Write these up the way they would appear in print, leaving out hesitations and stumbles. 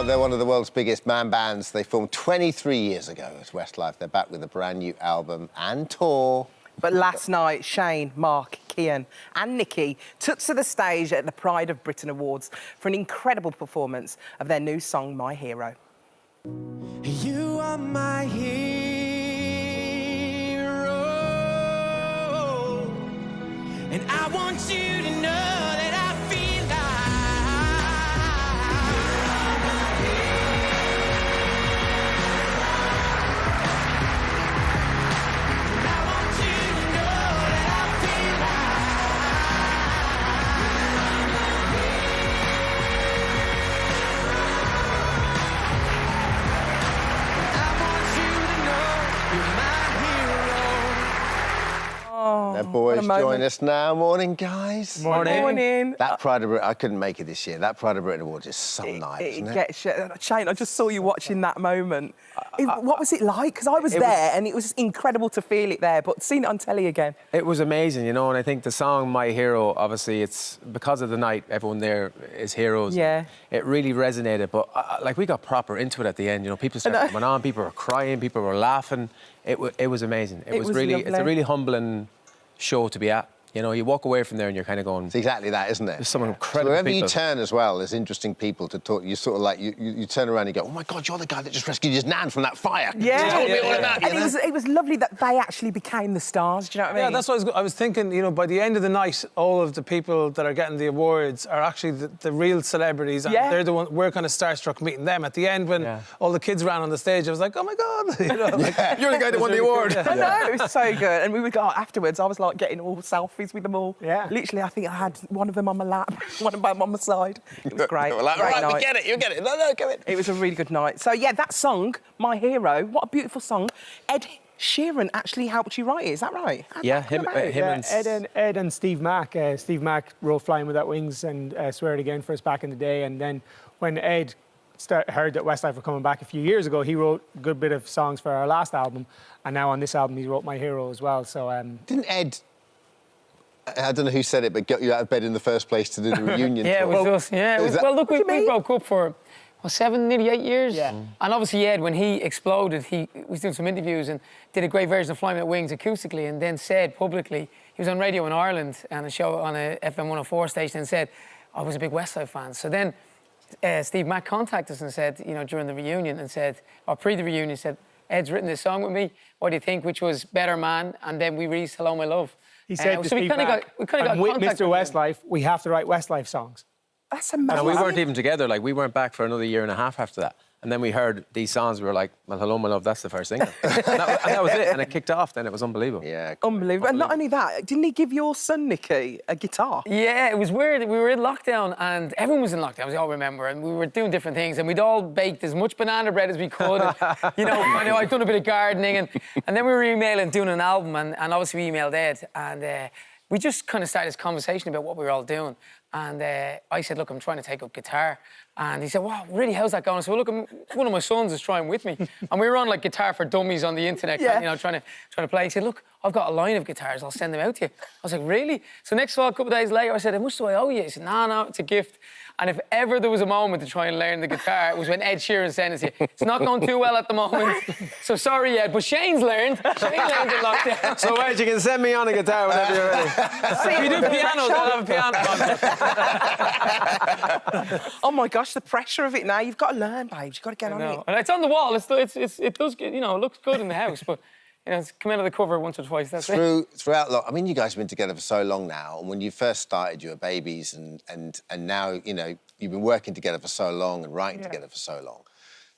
Wow, they're one of the world's biggest man bands. They formed 23 years ago at Westlife. They're back with a brand new album and tour. But last night, Shane, Mark, Kian and Nikki took to the stage at the Pride of Britain Awards for an incredible performance of their new song, My Hero. You are my hero, and I want you to know that I feel like Their boys join us now. Morning, guys. Morning. Morning. That Pride of Britain, I couldn't make it this year. That Pride of Britain Awards is some night, isn't it? Shane, I just saw you watching that moment. What was it like? Because I was there and it was incredible to feel it there, but seeing it on telly again. It was amazing, you know, and I think the song My Hero, obviously, it's because of the night, everyone there is heroes. Yeah. It really resonated, but like we got proper into it at the end, you know, people started coming on, people were crying, people were laughing. It was amazing. It was really, lovely. it's a really humbling show to be at. You know, you walk away from there and you're kind of going... It's exactly that, isn't it? There's some incredible so wherever people. you turn as well, there's interesting people to talk. You sort of like, you turn around and you go, oh, my God, you're the guy that just rescued his nan from that fire. Yeah. You told me all about it, And it was lovely that they actually became the stars, do you know what I mean? Yeah, that's what I was thinking, you know, by the end of the night, all of the people that are getting the awards are actually the real celebrities. And they're the one, we're kind of starstruck meeting them. At the end, when all the kids ran on the stage, I was like, oh, my God. You know, like, you're the guy that won the award. I know, it was so good. And we would go afterwards, I was like getting all selfies with them all. Yeah. Literally, I think I had one of them on my lap, one of them on my side. It was great. Like, great right, night. we get it, you get it. No, come in. It was a really good night. So, yeah, that song, My Hero, what a beautiful song. Ed Sheeran actually helped you write it, is that right? Yeah, him and... Ed and Steve Mack. Steve Mack wrote Flying Without Wings and Swear It Again for us back in the day. And then when Ed heard that Westlife were coming back a few years ago, he wrote a good bit of songs for our last album. And now on this album, he wrote My Hero as well. So Didn't Ed... I don't know who said it, but got you out of bed in the first place to do the reunion Yeah, tour. it was us. Yeah, well, look, we broke up for 7, nearly 8 years. Yeah. And obviously, Ed, when he exploded, he was doing some interviews and did a great version of Flying Without Wings acoustically, and then said publicly, he was on radio in Ireland and a show on a FM 104 station, and said, I was a big Westlife fan. So then Steve Mack contacted us and said, you know, during the reunion, and said, or pre the reunion, said, Ed's written this song with me. What do you think? Which was Better Man, and then we released Hello My Love. he said to Steve Mack, we kind of got with contact Mr. Westlife, we have to write Westlife songs. That's amazing. And we weren't even together, like, we weren't back for another year and a half after that. And then we heard these songs, we were like, well, Hello, My Love, that's the first single. and that was it, and it kicked off, then it was unbelievable. Yeah. Unbelievable. And not only that, didn't he give your son, Nikki, a guitar? Yeah, it was weird. We were in lockdown and everyone was in lockdown, as you all remember, and we were doing different things and we'd all baked as much banana bread as we could. And, you know, I'd done a bit of gardening and then we were emailing, doing an album, and obviously we emailed Ed, and we just kind of started this conversation about what we were all doing. And I said, look, I'm trying to take up guitar. And he said, wow, really, how's that going? I said, well, look, one of my sons is trying with me. And we were on, like, Guitar for Dummies on the internet, you know, trying to play. He said, look, I've got a line of guitars, I'll send them out to you. I was like, really? So next of all, a couple of days later, I said, how much do I owe you? He said, no, it's a gift. And if ever there was a moment to try and learn the guitar, it was when Ed Sheeran sent it to you. It's not going too well at the moment, so sorry, Ed, but Shane's learned. Shane learned in lockdown. So, Ed, you can send me on a guitar whenever you're ready. If you do piano, they'll have a piano. Oh, my gosh, the pressure of it now. You've got to learn, babes. You've got to get on it. And it's on the wall. It does, you know, it looks good in the house, but... You know, it's come out of the cover once or twice, that's it. Throughout, I mean, you guys have been together for so long now, and when you first started, you were babies, and now, you know, you've been working together for so long and writing together for so long.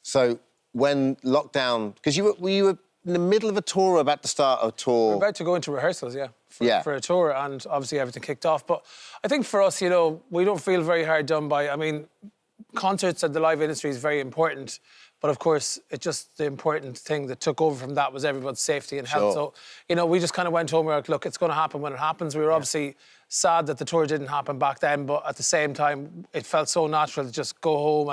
So when lockdown... Because you were in the middle of a tour, about to start a tour... We're about to go into rehearsals, for a tour, and obviously everything kicked off. But I think for us, you know, we don't feel very hard done by... I mean, concerts and the live industry is very important, but of course, it's just the important thing that took over from that was everyone's safety and health. So, you know, we just kind of went home, we were like, look, it's going to happen when it happens. We were obviously sad that the tour didn't happen back then, but at the same time, it felt so natural to just go home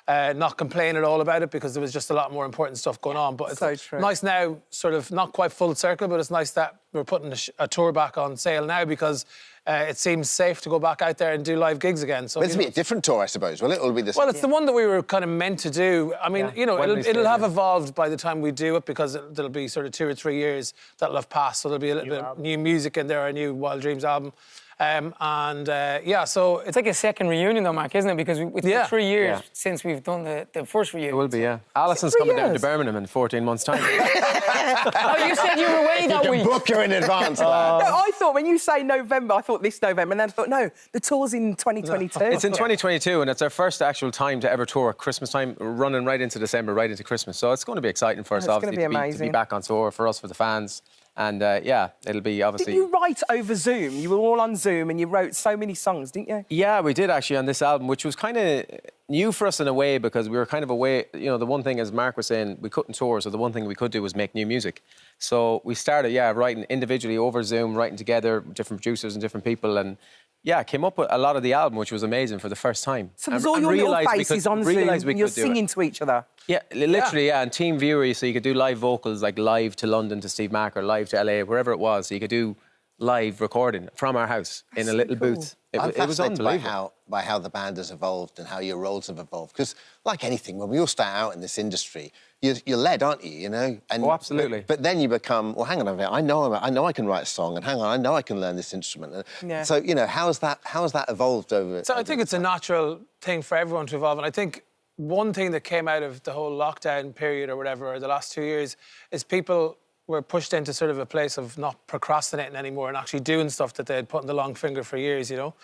and not complain at all about it, because there was just a lot more important stuff going on. But it's nice now, sort of not quite full circle, but it's nice that we're putting a tour back on sale now, because it seems safe to go back out there and do live gigs again. So But it'll be a different tour, I suppose, will it? It'll be the same. Well, it's the one that we were kind of meant to do. I mean, you know, it'll have evolved by the time we do it, because there'll be sort of 2 or 3 years that'll have passed. So there'll be a little bit of new music in there, a new Wild Dreams album. Yeah, so it's like a second reunion, though, Mark, isn't it? Because it's 3 years since we've done the first reunion. It will be, yeah. Alison's coming down to Birmingham in 14 months' time. Oh, you said you were away that week. Book you in advance, lad. No, I thought when you say November, I thought this November, and then I thought, no, the tour's in 2022. It's in 2022, and it's our first actual time to ever tour at Christmas time, running right into December, right into Christmas. So it's going to be exciting for us, obviously, to be back on tour, for us, for the fans. And, yeah, it'll be obviously... Did you write over Zoom? You were all on Zoom and you wrote so many songs, didn't you? Yeah, we did, actually, on this album, which was kind of new for us in a way, because we were kind of away... You know, the one thing, as Mark was saying, we couldn't tour, so the one thing we could do was make new music. So we started, writing individually over Zoom, writing together, different producers and different people, and... Yeah, came up with a lot of the album, which was amazing for the first time. So there's all your little faces on Zoom and you're singing to each other? Yeah, literally, and Team Viewer, so you could do live vocals, like live to London to Steve Mack or live to LA, wherever it was. So you could do live recording from our house in a little booth. It was unbelievable. By how the band has evolved and how your roles have evolved. Because, like anything, when we all start out in this industry, you're led, aren't you? You know. And, absolutely. But then you become, well, hang on a minute. I know I can write a song, and hang on, I know I can learn this instrument. Yeah. So you know, how has that evolved over? So I think it's a natural thing for everyone to evolve, and I think one thing that came out of the whole lockdown period or whatever, or the last 2 years, is people were pushed into sort of a place of not procrastinating anymore and actually doing stuff that they had put in the long finger for years, you know.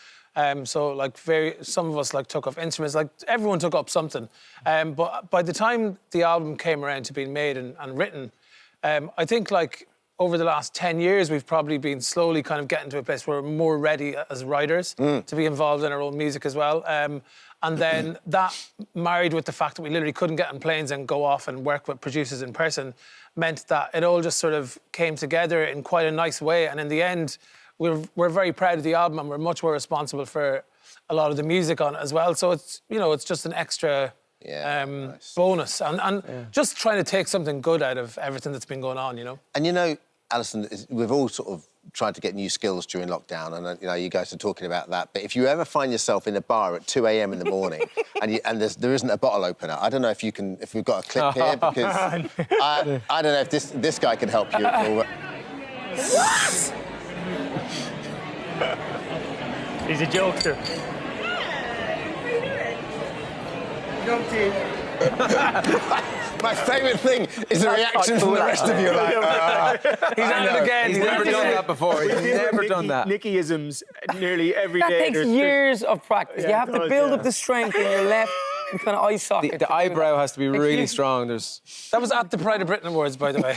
So, like, some of us, like, took up instruments. Like, everyone took up something. But by the time the album came around to being made and written, I think, like, over the last 10 years, we've probably been slowly kind of getting to a place where we're more ready as writers to be involved in our own music as well. And then that, married with the fact that we literally couldn't get on planes and go off and work with producers in person, meant that it all just sort of came together in quite a nice way. And in the end... We're very proud of the album, and we're much more responsible for a lot of the music on it as well. So it's, you know, it's just an extra bonus, and just trying to take something good out of everything that's been going on, you know. And you know, Alison, we've all sort of tried to get new skills during lockdown, and you know, you guys are talking about that. But if you ever find yourself in a bar at 2 a.m. in the morning and there isn't a bottle opener, I don't know if we've got a clip here, because I don't know if this guy can help you at all. What? He's a jokester. My favourite thing is the reaction from the rest of you. Like, he's at it again. He's never done that before. He's never done that. Nicky-isms nearly every day. That takes years of practice. You have to build up the strength in your left kind of eye socket. The eyebrow has to be really strong. That was at the Pride of Britain Awards, by the way.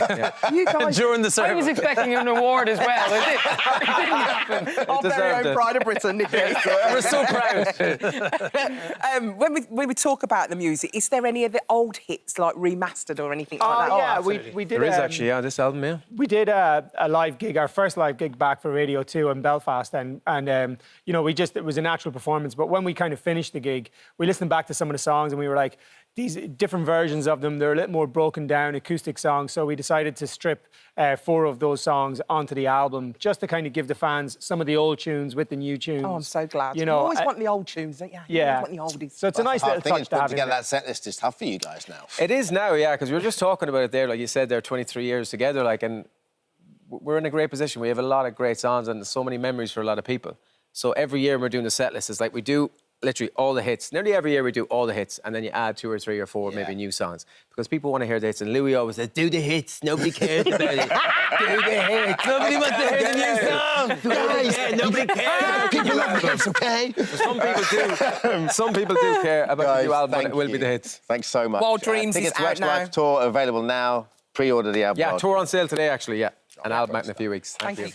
You guys... During the service. I was expecting an award as well. It didn't happen. Our very own Pride of Britain, Nicky. We're so proud. When we talk about the music, is there any of the old hits, like, remastered or anything like that? Yeah, we did... There is actually, this album, yeah. We did a live gig, our first live gig back for Radio 2 in Belfast, and you know, it was a natural performance, but when we kind of finished the gig, we listened back to some of the songs and we were like, these different versions of them, they're a little more broken down acoustic songs, so we decided to strip 4 of those songs onto the album, just to kind of give the fans some of the old tunes with the new tunes. Oh, I'm so glad. You know, you always want the old tunes, don't you? Yeah. You always want the oldies. So it's a nice little touch to have. Together that set list is tough for you guys now. It is now, yeah, because we were just talking about it there, like you said, they're 23 years together, like, and we're in a great position. We have a lot of great songs and so many memories for a lot of people. So every year we're doing the set list, it's like we do literally all the hits. Nearly every year we do all the hits, and then you add 2 or 3 or 4 maybe new songs, because people want to hear the hits. And Louis always says, "Do the hits. Nobody cares about it. Do the hits. Nobody wants to hear the new song. Nobody cares. People love the hits, okay?" Some people do care about the new album, and it will be the hits. Thanks so much. Wild Dreams is out now. Westlife tour available now. Pre-order the album. Yeah, tour on sale today, actually. Yeah, an album out in a few weeks. Thank you.